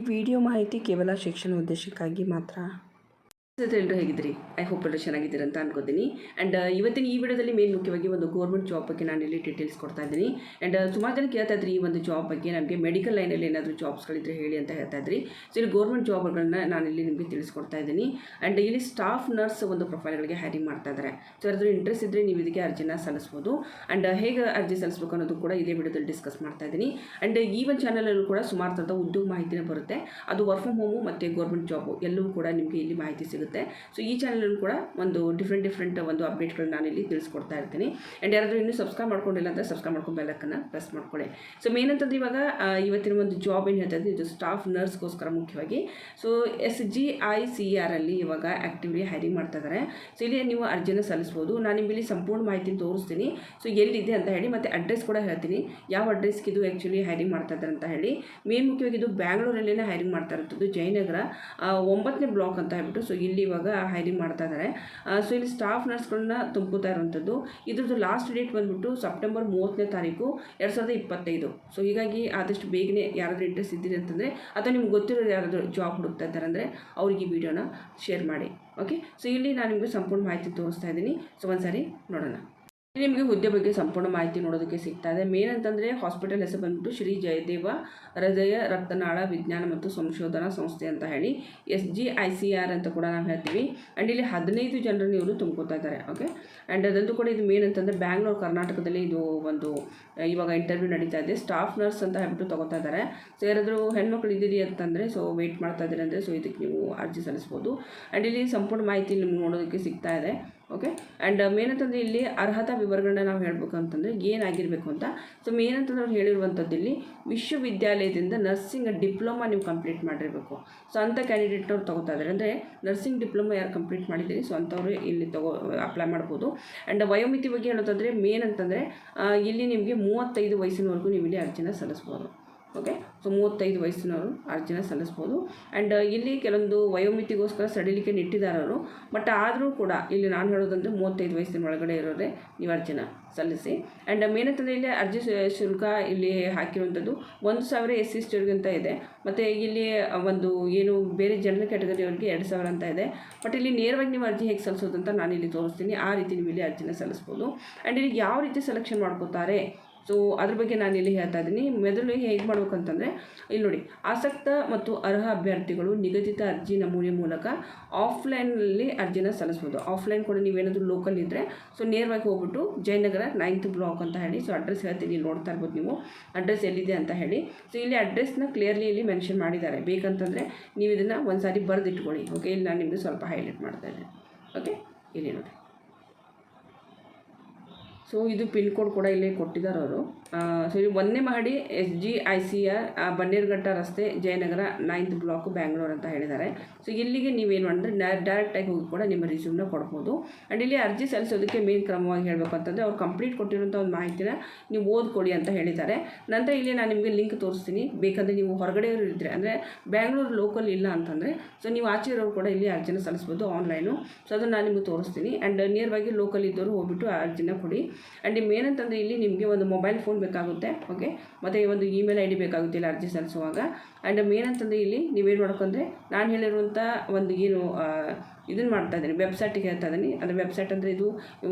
ಈ ವಿಡಿಯೋ ಮಾಹಿತಿ ಕೇವಲ ಶಿಕ್ಷಣ ಉದ್ದೇಶಕ್ಕಾಗಿ ಮಾತ್ರ. ಎಲ್ಲರೂ ಹೇಗಿದ್ದೀರಿ? ಐ ಹೋಪ್ ಎಲ್ಲರೂ ಚೆನ್ನಾಗಿದ್ದೀರಿ ಅಂತ ಅನ್ಕೋತೀನಿ. ಆ್ಯಂಡ್ ಇವತ್ತಿನ ಈ ವಿಡಿಯೋದಲ್ಲಿ ಮೇನ್ ಮುಖ್ಯವಾಗಿ ಒಂದು ಗೌರ್ಮೆಂಟ್ ಜಾಬ್ ಬಗ್ಗೆ ನಾನು ಇಲ್ಲಿ ಡೀಟೇಲ್ಸ್ ಕೊಡ್ತಾ ಇದ್ದೀನಿ. ಆ್ಯಂಡ್ ಸುಮಾರು ಜನ ಕೇಳ್ತಾ ಇದ್ರಿ ಈ ಒಂದು ಜಾಬ್ ಬಗ್ಗೆ, ನಮಗೆ ಮೆಡಿಕಲ್ ಲೈನಲ್ಲಿ ಏನಾದರೂ ಜಾಬ್ಸ್ಗಳಿದ್ರೆ ಹೇಳಿ ಅಂತ ಹೇಳ್ತಾ ಇದ್ರಿ. ಸೊ ಇಲ್ಲಿ ಗೌರ್ಮೆಂಟ್ ಜಾಬ್ಗಳನ್ನ ನಾನು ಇಲ್ಲಿ ನಿಮಗೆ ತಿಳಿಸ್ಕೊಡ್ತಾ ಇದ್ದೀನಿ. ಆ್ಯಂಡ್ ಇಲ್ಲಿ ಸ್ಟಾಫ್ ನರ್ಸ್ ಒಂದು ಪ್ರೊಫೈಲ್ಗಳಿಗೆ ಹ್ಯಾರಿಂಗ್ ಮಾಡ್ತಾ ಇದ್ದಾರೆ. ಸೊ ಅದ್ರ ಇಂಟ್ರೆಸ್ಟ್ ಇದ್ದರೆ ನೀವು ಇದಕ್ಕೆ ಅರ್ಜಿನ ಸಲ್ಲಿಸ್ಬೋದು. ಆ್ಯಂಡ್ ಹೇಗೆ ಅರ್ಜಿ ಸಲ್ಲಿಸಬೇಕು ಅನ್ನೋದು ಕೂಡ ಇದೇ ವಿಡಿಯೋದಲ್ಲಿ ಡಿಸ್ಕಸ್ ಮಾಡ್ತಾ ಇದ್ದೀನಿ. ಆ್ಯಂಡ್ ಈ ಒಂದು ಚಾನಲಲ್ಲೂ ಕೂಡ ಸುಮಾರು ಥರದ ಉದ್ಯೋಗ ಮಾಹಿತಿನೇ ಬರುತ್ತೆ. ಅದು ವರ್ಕ್ ಫ್ರಮ್ ಹೋಮು ಮತ್ತು ಗೌರ್ಮೆಂಟ್ ಜಾಬು ಎಲ್ಲವೂ ಕೂಡ ನಿಮಗೆ ಇಲ್ಲಿ ಮಾಹಿತಿ ಸಿಗುತ್ತೆ. ಸೊ ಈ ಚಾನಲಲ್ಲೂ ಕೂಡ ಒಂದು ಡಿಫ್ರೆಂಟ್ ಒಂದು ಅಪ್ಡೇಟ್ಗಳನ್ನ ನಾನು ಇಲ್ಲಿ ತಿಳಿಸ್ಕೊಡ್ತಾ ಇರ್ತೀನಿ. ಆ್ಯಂಡ್ ಯಾರಾದರೂ ಇನ್ನೂ ಸಬ್ಸ್ಕ್ರೈಬ್ ಮಾಡ್ಕೊಂಡಿಲ್ಲ ಅಂದರೆ ಸಬ್ಸ್ಕ್ರೈಬ್ ಮಾಡ್ಕೊಂಡು ಬೆಲ್ಲಕ್ಕನ್ನು ಪ್ರೆಸ್ ಮಾಡ್ಕೊಳ್ಳಿ. ಸೊ ಮೇನ್ ಅಂತಂದ್ರೆ ಇವಾಗ ಇವತ್ತಿನ ಒಂದು ಜಾಬ್ ಏನು ಹೇಳ್ತಾ ಇದ್ದೀನಿ, ಇದು ಸ್ಟಾಫ್ ನರ್ಸ್ಗೋಸ್ಕರ ಮುಖ್ಯವಾಗಿ. ಸೊ SGICR ಅಲ್ಲಿ ಇವಾಗ ಆ್ಯಕ್ಟಿವ್ಲಿ ಹೈರಿಂಗ್ ಮಾಡ್ತಾ ಇದ್ದಾರೆ. ಸೊ ಇಲ್ಲಿ ನೀವು ಅರ್ಜಿನ ಸಲ್ಲಿಸ್ಬೋದು. ನಾನು ನಿಮ್ಮಲ್ಲಿ ಸಂಪೂರ್ಣ ಮಾಹಿತಿ ತೋರಿಸ್ತೀನಿ. ಸೊ ಎಲ್ಲಿದೆ ಅಂತ ಹೇಳಿ ಮತ್ತು ಅಡ್ರೆಸ್ ಕೂಡ ಹೇಳ್ತೀನಿ, ಯಾವ ಅಡ್ರೆಸ್ಗೆ ಇದು ಆ್ಯಕ್ಚುಲಿ ಹೈರಿಂಗ್ ಮಾಡ್ತಾ ಇದ್ದಾರೆ ಅಂತ ಹೇಳಿ. ಮೇನ್ ಮುಖ್ಯವಾಗಿ ಇದು ಬ್ಯಾಂಗ್ಳೂರಲ್ಲೇ ಹೈರಿಂಗ್ ಮಾಡ್ತಾ ಇರೋದು, ಜಯನಗರ 9ನೇ ಬ್ಲಾಕ್ ಅಂತ ಹೇಳ್ಬಿಟ್ಟು. ಸೊ ಇಲ್ಲಿ ಇವಾಗ ಹೈರಿಂಗ್ ಮಾಡ್ತಾ ಇದ್ದಾರೆ. ಸೊ ಇಲ್ಲಿ ಸ್ಟಾಫ್ ನರ್ಸ್ಗಳನ್ನ ತುಂಬ್ಕೋತಾ ಇರುವಂಥದ್ದು. ಇದ್ರದ್ದು ಲಾಸ್ಟ್ ಡೇಟ್ ಬಂದುಬಿಟ್ಟು ಸೆಪ್ಟೆಂಬರ್ 30ನೇ ತಾರೀಕು 2025. ಸೊ ಹೀಗಾಗಿ ಆದಷ್ಟು ಬೇಗನೆ ಯಾರಾದರೂ ಇಂಟ್ರೆಸ್ಟ್ ಇದ್ದೀರಿ ಅಂತಂದರೆ, ಅಥವಾ ನಿಮ್ಗೆ ಗೊತ್ತಿರೋರು ಯಾರಾದರೂ ಜಾಬ್ ಹುಡುಕ್ತಾ ಇದ್ದಾರೆ ಅಂದರೆ ಅವ್ರಿಗೆ ಈ ವಿಡಿಯೋನ ಶೇರ್ ಮಾಡಿ. ಓಕೆ, ಸೊ ಇಲ್ಲಿ ನಾನು ನಿಮಗೆ ಸಂಪೂರ್ಣ ಮಾಹಿತಿ ತೋರಿಸ್ತಾ ಇದ್ದೀನಿ. ಸೊ ಒಂದ್ಸರಿ ನೋಡೋಣ. ನಿಮಗೆ ಹುದ್ದೆ ಬಗ್ಗೆ ಸಂಪೂರ್ಣ ಮಾಹಿತಿ ನೋಡೋದಕ್ಕೆ ಸಿಗ್ತಾ ಇದೆ. ಮೇನ್ ಅಂತಂದರೆ ಹಾಸ್ಪಿಟಲ್ ಹೆಸರು ಬಂದ್ಬಿಟ್ಟು ಶ್ರೀ ಜಯದೇವ ಹೃದಯ ರಕ್ತನಾಳ ವಿಜ್ಞಾನ ಮತ್ತು ಸಂಶೋಧನಾ ಸಂಸ್ಥೆ ಅಂತ ಹೇಳಿ SGICR ಅಂತ ಕೂಡ ನಾವು ಹೇಳ್ತೀವಿ. ಆ್ಯಂಡ್ ಇಲ್ಲಿ 15 ಜನರನ್ನು ಇವರು ತುಂಬ್ಕೋತಾ ಇದ್ದಾರೆ. ಓಕೆ, ಆ್ಯಂಡ್ ಅದಂತೂ ಕೂಡ ಇದು ಮೇನ್ ಅಂತಂದರೆ ಬ್ಯಾಂಗ್ಳೂರು ಕರ್ನಾಟಕದಲ್ಲಿ ಇದು ಒಂದು ಇವಾಗ ಇಂಟರ್ವ್ಯೂ ನಡೀತಾ ಇದೆ. ಸ್ಟಾಫ್ ನರ್ಸ್ ಅಂತ ಹೇಳ್ಬಿಟ್ಟು ತೊಗೋತಾ ಇದ್ದಾರೆ. ಸೊ ಯಾರಾದರೂ ಹೆಣ್ಮಕ್ಳು ಇದ್ದೀರಿ ಅಂತಂದರೆ, ಸೊ ವೆಯ್ಟ್ ಮಾಡ್ತಾ ಇದ್ದೀರಿ ಅಂದರೆ, ಸೊ ಇದಕ್ಕೆ ನೀವು ಅರ್ಜಿ ಸಲ್ಲಿಸ್ಬೋದು. ಆ್ಯಂಡ್ ಇಲ್ಲಿ ಸಂಪೂರ್ಣ ಮಾಹಿತಿ ನಿಮ್ಗೆ ನೋಡೋದಕ್ಕೆ ಸಿಗ್ತಾ ಇದೆ. ಓಕೆ, ಆ್ಯಂಡ್ ಮೇನ್ ಅಂತಂದರೆ ಇಲ್ಲಿ ಅರ್ಹತಾ ವಿವರಗಳನ್ನ ನಾವು ಹೇಳಬೇಕು ಅಂತಂದರೆ ಏನಾಗಿರಬೇಕು ಅಂತ. ಸೊ ಮೇನ್ ಅಂತಂದ್ರೆ ಅವ್ರು ಹೇಳಿರುವಂಥದ್ದು, ಇಲ್ಲಿ ವಿಶ್ವವಿದ್ಯಾಲಯದಿಂದ ನರ್ಸಿಂಗ್ ಡಿಪ್ಲೊಮಾ ನೀವು ಕಂಪ್ಲೀಟ್ ಮಾಡಿರಬೇಕು. ಸೊ ಅಂಥ ಕ್ಯಾಂಡಿಡೇಟ್ನವ್ರು ತೊಗೋತಾ ಇದ್ದಾರೆ. ಅಂದರೆ ನರ್ಸಿಂಗ್ ಡಿಪ್ಲೊಮಾ ಯಾರು ಕಂಪ್ಲೀಟ್ ಮಾಡಿದ್ದೀರಿ, ಸೊ ಅಂಥವ್ರು ಇಲ್ಲಿ ಅಪ್ಲೈ ಮಾಡ್ಬೋದು. ಆ್ಯಂಡ್ ವಯೋಮಿತಿ ಬಗ್ಗೆ ಹೇಳೋದಾದರೆ ಮೇನ್ ಅಂತಂದರೆ ಇಲ್ಲಿ ನಿಮಗೆ 35 ವಯಸ್ಸಿನವರೆಗೂ ನೀವು ಇಲ್ಲಿ ಅರ್ಜಿನ ಸಲ್ಲಿಸ್ಬೋದು. ಓಕೆ, ಸೊ 35 ವಯಸ್ಸಿನವರು ಅರ್ಜಿನ ಸಲ್ಲಿಸ್ಬೋದು. ಆ್ಯಂಡ್ ಇಲ್ಲಿ ಕೆಲವೊಂದು ವಯೋಮಿತಿಗೋಸ್ಕರ ಸಡಿಲಿಕೆ ಇಟ್ಟಿದ್ದಾರೆ ಅವರು. ಬಟ್ ಆದರೂ ಕೂಡ ಇಲ್ಲಿ ನಾನು ಹೇಳೋದಂದರೆ 35 ವಯಸ್ಸಿನ ಒಳಗಡೆ ಇರೋದೇ ನೀವು ಅರ್ಜಿನ ಸಲ್ಲಿಸಿ. ಆ್ಯಂಡ್ ಮೇನ್ ಅಂತಂದರೆ ಇಲ್ಲಿ ಅರ್ಜಿ ಶುಲ್ಕ ಇಲ್ಲಿ ಹಾಕಿರುವಂಥದ್ದು 1000 SC ಅಂತ ಇದೆ. ಮತ್ತು ಇಲ್ಲಿ ಒಂದು ಏನು ಬೇರೆ ಜನರಲ್ ಕ್ಯಾಟಗರಿಯವರಿಗೆ 2000 ಅಂತ ಇದೆ. ಬಟ್ ಇಲ್ಲಿ ನೇರವಾಗಿ ನೀವು ಅರ್ಜಿ ಹೇಗೆ ಸಲ್ಲಿಸೋದು ಅಂತ ನಾನು ಇಲ್ಲಿ ತೋರಿಸ್ತೀನಿ. ಆ ರೀತಿ ನೀವು ಇಲ್ಲಿ ಅರ್ಜಿನ ಸಲ್ಲಿಸ್ಬೋದು. ಆ್ಯಂಡ್ ಇಲ್ಲಿ ಯಾವ ರೀತಿ ಸೆಲೆಕ್ಷನ್ ಮಾಡ್ಕೋತಾರೆ, ಸೊ ಅದ್ರ ಬಗ್ಗೆ ನಾನು ಇಲ್ಲಿ ಹೇಳ್ತಾ ಇದ್ದೀನಿ. ಮೊದಲು ಹೇಗೆ ಮಾಡ್ಬೇಕಂತಂದರೆ, ಇಲ್ಲಿ ನೋಡಿ, ಆಸಕ್ತ ಮತ್ತು ಅರ್ಹ ಅಭ್ಯರ್ಥಿಗಳು ನಿಗದಿತ ಅರ್ಜಿ ನಮೂನೆ ಮೂಲಕ ಆಫ್ಲೈನಲ್ಲಿ ಅರ್ಜಿನ ಸಲ್ಲಿಸ್ಬೋದು. ಆಫ್ಲೈನ್ ಕೂಡ ನೀವೇನಾದರೂ ಲೋಕಲ್ ಇದ್ದರೆ, ಸೊ ನೇರವಾಗಿ ಹೋಗ್ಬಿಟ್ಟು ಜಯನಗರ 9th ಬ್ಲಾಕ್ ಅಂತ ಹೇಳಿ, ಸೊ ಅಡ್ರೆಸ್ ಹೇಳ್ತೀನಿ, ಇಲ್ಲಿ ನೋಡ್ತಾ ಇರ್ಬೋದು ನೀವು ಅಡ್ರೆಸ್ ಎಲ್ಲಿದೆ ಅಂತ ಹೇಳಿ. ಸೊ ಇಲ್ಲಿ ಅಡ್ರೆಸ್ನ ಕ್ಲಿಯರ್ಲಿ ಇಲ್ಲಿ ಮೆನ್ಷನ್ ಮಾಡಿದ್ದಾರೆ. ಬೇಕಂತಂದರೆ ನೀವು ಇದನ್ನು ಒಂದು ಸಾರಿ ಬರೆದಿಟ್ಕೊಳ್ಳಿ. ಓಕೆ, ಇಲ್ಲಿ ನಾನು ನಿಮಗೆ ಸ್ವಲ್ಪ ಹೈಲೈಟ್ ಮಾಡ್ತಾ ಇದ್ದೇನೆ. ಓಕೆ, ಇಲ್ಲಿ ನೋಡಿ. ಸೊ ಇದು ಪಿನ್ ಕೋಡ್ ಕೂಡ ಇಲ್ಲಿ ಕೊಟ್ಟಿದ್ದಾರೆ ಅವರು. ಸೊ ಇದು 1ನೇ ಮಹಡಿ SGICR ಬನ್ನೇರುಘಟ್ಟ ರಸ್ತೆ, ಜಯನಗರ 9th ಬ್ಲಾಕ್, ಬ್ಯಾಂಗ್ಳೂರು ಅಂತ ಹೇಳಿದ್ದಾರೆ. ಸೊ ಇಲ್ಲಿಗೆ ನೀವೇನು ಅಂದರೆ ಡೈರೆಕ್ಟಾಗಿ ಹೋಗಿ ಕೂಡ ನಿಮ್ಮ ರಿಸ್ಯೂಮ್ನ ಕೊಡ್ಬೋದು. ಆ್ಯಂಡ್ ಇಲ್ಲಿ ಅರ್ಜಿ ಸಲ್ಲಿಸೋದಕ್ಕೆ ಮೇನ್ ಕ್ರಮವಾಗಿ ಹೇಳಬೇಕು ಅಂತಂದರೆ, ಅವ್ರು ಕಂಪ್ಲೀಟ್ ಕೊಟ್ಟಿರೋಂಥ ಒಂದು ಮಾಹಿತಿನ ನೀವು ಓದ್ಕೊಡಿ ಅಂತ ಹೇಳಿದ್ದಾರೆ. ನಂತರ ಇಲ್ಲಿ ನಾನು ನಿಮಗೆ ಲಿಂಕ್ ತೋರಿಸ್ತೀನಿ. ಬೇಕಂದರೆ ನೀವು ಹೊರಗಡೆಯವರು ಇದ್ದರೆ, ಅಂದರೆ ಬ್ಯಾಂಗ್ಳೂರು ಲೋಕಲ್ ಇಲ್ಲ ಅಂತಂದರೆ, ಸೊ ನೀವು ಆಚೆ ಇರೋರು ಕೂಡ ಇಲ್ಲಿ ಅರ್ಜಿನ ಸಲ್ಲಿಸ್ಬೋದು ಆನ್ಲೈನು. ಸೊ ಅದನ್ನು ನಾನು ನಿಮಗೆ ತೋರಿಸ್ತೀನಿ. ಆ್ಯಂಡ್ ನೇರವಾಗಿ ಲೋಕಲ್ ಇದ್ದವರು ಹೋಗ್ಬಿಟ್ಟು ಅರ್ಜಿನ ಕೊಡಿ. ಆ್ಯಂಡ್ ಮೇನ್ ಅಂತಂದರೆ ಇಲ್ಲಿ ನಿಮಗೆ ಒಂದು ಮೊಬೈಲ್ ಫೋನ್ ಬೇಕಾಗುತ್ತೆ. ಓಕೆ, ಮತ್ತು ಒಂದು ಇಮೇಲ್ ID ಬೇಕಾಗುತ್ತೆ ಇಲ್ಲಿ ಅರ್ಜಿ ಸಲ್ಲಿಸುವಾಗ. ಆ್ಯಂಡ್ ಮೇನ್ ಅಂತಂದರೆ ಇಲ್ಲಿ ನೀವೇನು ಮಾಡ್ಕೊಂಡ್ರೆ, ನಾನು ಹೇಳಿರುವಂಥ ಒಂದು ಏನು ಇದನ್ನು ಮಾಡ್ತಾ ಇದ್ದೀನಿ, ವೆಬ್ಸೈಟಿಗೆ ಹೇಳ್ತಾ ಇದ್ದೀನಿ. ಅದು ವೆಬ್ಸೈಟ್ ಅಂದರೆ ಇದು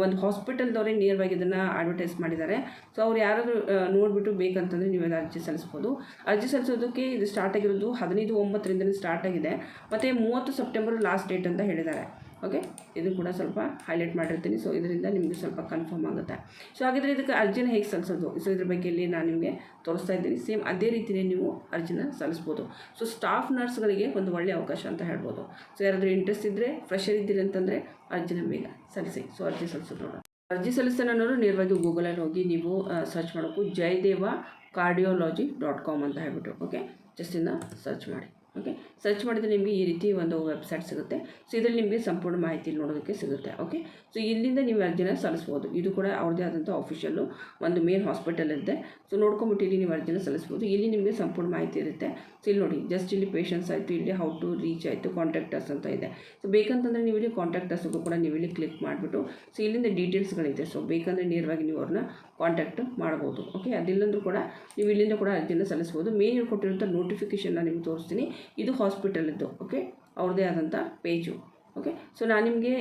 ಒಂದು ಹಾಸ್ಪಿಟಲ್ದವರೇ ನೇರವಾಗಿ ಇದನ್ನು ಅಡ್ವರ್ಟೈಸ್ ಮಾಡಿದ್ದಾರೆ. ಸೊ ಅವ್ರು ಯಾರಾದರೂ ನೋಡಿಬಿಟ್ಟು ಬೇಕಂತಂದರೆ ನೀವು ಅರ್ಜಿ ಸಲ್ಲಿಸ್ಬೋದು. ಅರ್ಜಿ ಸಲ್ಲಿಸೋದಕ್ಕೆ ಇದು ಸ್ಟಾರ್ಟ್ ಆಗಿರೋದು 15/9 ಸ್ಟಾರ್ಟ್ ಆಗಿದೆ. ಮತ್ತು 30 ಸೆಪ್ಟೆಂಬರ್ ಲಾಸ್ಟ್ ಡೇಟ್ ಅಂತ ಹೇಳಿದ್ದಾರೆ. ಓಕೆ, ಇದು ಕೂಡ ಸ್ವಲ್ಪ ಹೈಲೈಟ್ ಮಾಡಿರ್ತೀನಿ. ಸೊ ಇದರಿಂದ ನಿಮಗೆ ಸ್ವಲ್ಪ ಕನ್ಫರ್ಮ್ ಆಗುತ್ತೆ. ಸೊ ಹಾಗಿದ್ರೆ ಇದಕ್ಕೆ ಅರ್ಜಿನ ಹೇಗೆ ಸಲ್ಲಿಸೋದು, ಸೊ ಇದ್ರ ಬಗ್ಗೆ ಇಲ್ಲಿ ನಾನು ನಿಮಗೆ ತೋರಿಸ್ತಾ ಇದ್ದೀನಿ. ಸೇಮ್ ಅದೇ ರೀತಿಯೇ ನೀವು ಅರ್ಜಿನ ಸಲ್ಲಿಸ್ಬೋದು. ಸೊ ಸ್ಟಾಫ್ ನರ್ಸ್ಗಳಿಗೆ ಒಂದು ಒಳ್ಳೆಯ ಅವಕಾಶ ಅಂತ ಹೇಳ್ಬೋದು. ಸೊ ಯಾರಾದರೂ ಇಂಟ್ರೆಸ್ಟ್ ಇದ್ದರೆ, ಫ್ರೆಶರ್ ಇದ್ದೀರಿ ಅಂತಂದರೆ ಅರ್ಜಿನ ಬೇಗ ಸಲ್ಲಿಸಿ. ಸೊ ಅರ್ಜಿ ಸಲ್ಲಿಸೋದು ನೋಡೋಣ. ಅರ್ಜಿ ಸಲ್ಲಿಸ್ತಾನೆ ಅನ್ನೋರು ನೇರವಾಗಿ ಗೂಗಲಲ್ಲಿ ಹೋಗಿ ನೀವು ಸರ್ಚ್ ಮಾಡೋಕ್ಕೂ JayadevCardiology.com ಅಂತ ಹೇಳ್ಬಿಟ್ಟು, ಓಕೆ, ಜಸ್ಟ್ ಇನ್ನು ಸರ್ಚ್ ಮಾಡಿ. ಓಕೆ. ಸರ್ಚ್ ಮಾಡಿದರೆ ನಿಮಗೆ ಈ ರೀತಿ ಒಂದು ವೆಬ್ಸೈಟ್ ಸಿಗುತ್ತೆ. ಸೊ ಇದರಲ್ಲಿ ನಿಮಗೆ ಸಂಪೂರ್ಣ ಮಾಹಿತಿ ನೋಡೋದಕ್ಕೆ ಸಿಗುತ್ತೆ. ಓಕೆ. ಸೊ ಇಲ್ಲಿಂದ ನೀವು ಅರ್ಜಿನ ಸಲ್ಲಿಸ್ಬೋದು. ಇದು ಕೂಡ ಅವ್ರದ್ದೇ ಆದಂಥ ಆಫಿಷಿಯಲ್ಲು ಒಂದು ಮೇನ್ ಹಾಸ್ಪಿಟಲ್ ಇರುತ್ತೆ. ಸೊ ನೋಡ್ಕೊಂಬಿಟ್ಟು ಇಲ್ಲಿ ನೀವು ಅರ್ಜಿನ ಸಲ್ಲಿಸ್ಬೋದು. ಇಲ್ಲಿ ನಿಮಗೆ ಸಂಪೂರ್ಣ ಮಾಹಿತಿ ಇರುತ್ತೆ. ಸೊ ಇಲ್ಲಿ ನೋಡಿ, ಜಸ್ಟ್ ಇಲ್ಲಿ ಪೇಷನ್ಸ್ ಆಯಿತು, ಇಲ್ಲಿ ಹೌ ಟು ರೀಚ್ ಆಯಿತು, ಕಾಂಟ್ಯಾಕ್ಟರ್ಸ್ ಅಂತ ಇದೆ. ಸೊ ಬೇಕಂತಂದರೆ ನೀವು ಇಲ್ಲಿ ಕಾಂಟ್ಯಾಕ್ಟರ್ಸ್ಗೂ ಕೂಡ ನೀವು ಇಲ್ಲಿ ಕ್ಲಿಕ್ ಮಾಡಿಬಿಟ್ಟು ಸೊ ಇಲ್ಲಿಂದ ಡೀಟೇಲ್ಸ್ಗಳಿದೆ. ಸೊ ಬೇಕಂದರೆ ನೇರವಾಗಿ ನೀವು ಅವ್ರನ್ನ ಕಾಂಟ್ಯಾಕ್ಟ್ ಮಾಡ್ಬೋದು. ಓಕೆ. ಅದಿಲ್ಲಂದ್ರೂ ಕೂಡ ನೀವು ಇಲ್ಲಿಂದ ಕೂಡ ಅರ್ಜಿನ ಸಲ್ಲಿಸ್ಬೋದು. ಮೇನ್ ಕೊಟ್ಟಿರುವಂಥ ನೋಟಿಫಿಕೇಷನ್ನ ನಿಮ್ಗೆ ತೋರಿಸ್ತೀನಿ. ಇದು ಹಾಸ್ಪಿಟಲಿದ್ದು. ಓಕೆ. ಅವ್ರದ್ದೇ ಆದಂಥ ಪೇಜು. ಓಕೆ. ಸೊ ನಾನು ನಿಮಗೆ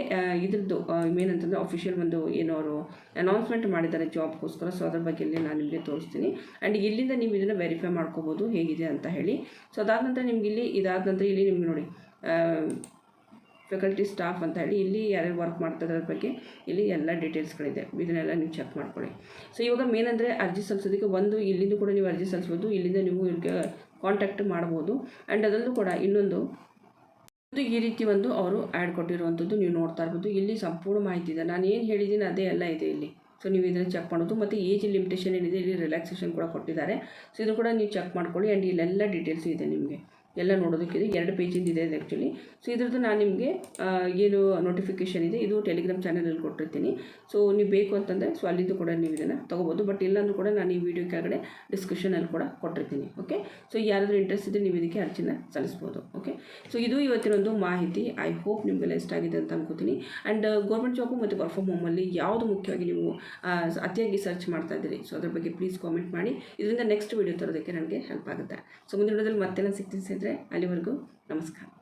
ಇದ್ರದ್ದು ಏನಂತಂದರೆ ಅಫಿಷಿಯಲ್ ಒಂದು ಏನು ಅವರು ಅನೌನ್ಸ್ಮೆಂಟ್ ಮಾಡಿದ್ದಾರೆ ಜಾಬ್ಗೋಸ್ಕರ. ಸೊ ಅದ್ರ ಬಗ್ಗೆ ಇಲ್ಲಿ ನಾನು ನಿಮಗೆ ತೋರಿಸ್ತೀನಿ. ಆ್ಯಂಡ್ ಇಲ್ಲಿಂದ ನೀವು ಇದನ್ನು ವೆರಿಫೈ ಮಾಡ್ಕೋಬೋದು ಹೇಗಿದೆ ಅಂತ ಹೇಳಿ. ಸೊ ಅದಾದ ನಂತರ ನಿಮ್ಗೆ ಇಲ್ಲಿ ಇದಾದ ನಂತರ ಇಲ್ಲಿ ನಿಮ್ಗೆ ನೋಡಿ ಫ್ಯಾಕಲ್ಟಿ ಸ್ಟಾಫ್ ಅಂತ ಹೇಳಿ ಇಲ್ಲಿ ಯಾರ್ಯಾರು ವರ್ಕ್ ಮಾಡ್ತಾರೆ ಅದ್ರ ಬಗ್ಗೆ ಇಲ್ಲಿ ಎಲ್ಲ ಡೀಟೇಲ್ಸ್ಗಳಿದೆ. ಇದನ್ನೆಲ್ಲ ನೀವು ಚೆಕ್ ಮಾಡ್ಕೊಳ್ಳಿ. ಸೊ ಇವಾಗ ಮೇನ್ ಅಂದರೆ ಅರ್ಜಿ ಸಲ್ಲಿಸೋದಕ್ಕೆ ಒಂದು ಇಲ್ಲಿಂದ ಕೂಡ ನೀವು ಅರ್ಜಿ ಸಲ್ಲಿಸ್ಬೋದು. ಇಲ್ಲಿಂದ ನೀವು ಇವ್ರಿಗೆ ಕಾಂಟ್ಯಾಕ್ಟ್ ಮಾಡ್ಬೋದು. ಆ್ಯಂಡ್ ಅದರಲ್ಲೂ ಕೂಡ ಇನ್ನೊಂದು ಈ ರೀತಿ ಒಂದು ಅವರು ಆ್ಯಡ್ ಕೊಟ್ಟಿರುವಂಥದ್ದು ನೀವು ನೋಡ್ತಾ ಇರ್ಬೋದು. ಇಲ್ಲಿ ಸಂಪೂರ್ಣ ಮಾಹಿತಿ ಇದೆ. ನಾನು ಏನು ಹೇಳಿದ್ದೀನಿ ಅದೇ ಎಲ್ಲ ಇದೆ ಇಲ್ಲಿ. ಸೊ ನೀವು ಇದನ್ನು ಚೆಕ್ ಮಾಡೋದು. ಮತ್ತು ಏಜ್ ಲಿಮಿಟೇಷನ್ ಏನಿದೆ, ಇಲ್ಲಿ ರಿಲ್ಯಾಕ್ಸೇಷನ್ ಕೂಡ ಕೊಟ್ಟಿದ್ದಾರೆ. ಸೊ ಇದು ಕೂಡ ನೀವು ಚೆಕ್ ಮಾಡ್ಕೊಳ್ಳಿ. ಆ್ಯಂಡ್ ಇಲ್ಲೆಲ್ಲ ಡೀಟೇಲ್ಸ್ ಇದೆ ನಿಮಗೆ ಎಲ್ಲ ನೋಡೋದಕ್ಕಿದೆ. 2 ಪೇಜಿಂದ ಇದೆ ಆ್ಯಕ್ಚುಲಿ. ಸೊ ಇದ್ರದ್ದು ನಾನು ನಿಮಗೆ ಏನು ನೋಟಿಫಿಕೇಷನ್ ಇದೆ ಇದು ಟೆಲಿಗ್ರಾಮ್ ಚಾನಲಲ್ಲಿ ಕೊಟ್ಟಿರ್ತೀನಿ. ಸೊ ನೀವು ಬೇಕು ಅಂತಂದರೆ ಸೊ ಅಲ್ಲಿಂದ ಕೂಡ ನೀವು ಇದನ್ನು ತೊಗೋಬೋದು. ಬಟ್ ಇಲ್ಲಾಂದ್ರೂ ಕೂಡ ನಾನು ಈ ವಿಡಿಯೋ ಕೆಳಗಡೆ ಡಿಸ್ಕ್ರಿಪ್ಷನಲ್ಲಿ ಕೂಡ ಕೊಟ್ಟಿರ್ತೀನಿ. ಓಕೆ. ಸೊ ಯಾರಾದರೂ ಇಂಟ್ರೆಸ್ಟ್ ಇದ್ದರೆ ನೀವು ಇದಕ್ಕೆ ಅರ್ಜಿನ ಸಲ್ಲಿಸ್ಬೋದು. ಓಕೆ. ಸೊ ಇದು ಇವತ್ತಿನೊಂದು ಮಾಹಿತಿ. ಐ ಹೋಪ್ ನಿಮಗೆಲ್ಲ ಇಷ್ಟ ಆಗಿದೆ ಅಂತ ಅನ್ಕೋತೀನಿ. ಆ್ಯಂಡ್ ಗೌರ್ಮೆಂಟ್ ಜಾಬು ಮತ್ತು ವರ್ಕ್ ಫ್ರಮ್ ಹೋಮಲ್ಲಿ ಯಾವುದು ಮುಖ್ಯವಾಗಿ ನೀವು ಅತಿಯಾಗಿ ಸರ್ಚ್ ಮಾಡ್ತಾ ಇದ್ದೀರಿ, ಸೊ ಅದ್ರ ಬಗ್ಗೆ ಪ್ಲೀಸ್ ಕಾಮೆಂಟ್ ಮಾಡಿ. ಇದರಿಂದ ನೆಕ್ಸ್ಟ್ ವಿಡಿಯೋ ತರೋದಕ್ಕೆ ನನಗೆ ಹೆಲ್ಪ್ ಆಗುತ್ತೆ. ಸೊ ಮುಂದಿನ ವಿಡಿಯೋದಲ್ಲಿ ಮತ್ತೆ ನಾನು ಸಿಗ್ತೀನಿ ಸ್ನೇಹಿತರೆ. ಅಲ್ಲಿವರೆಗೂ ನಮಸ್ಕಾರ.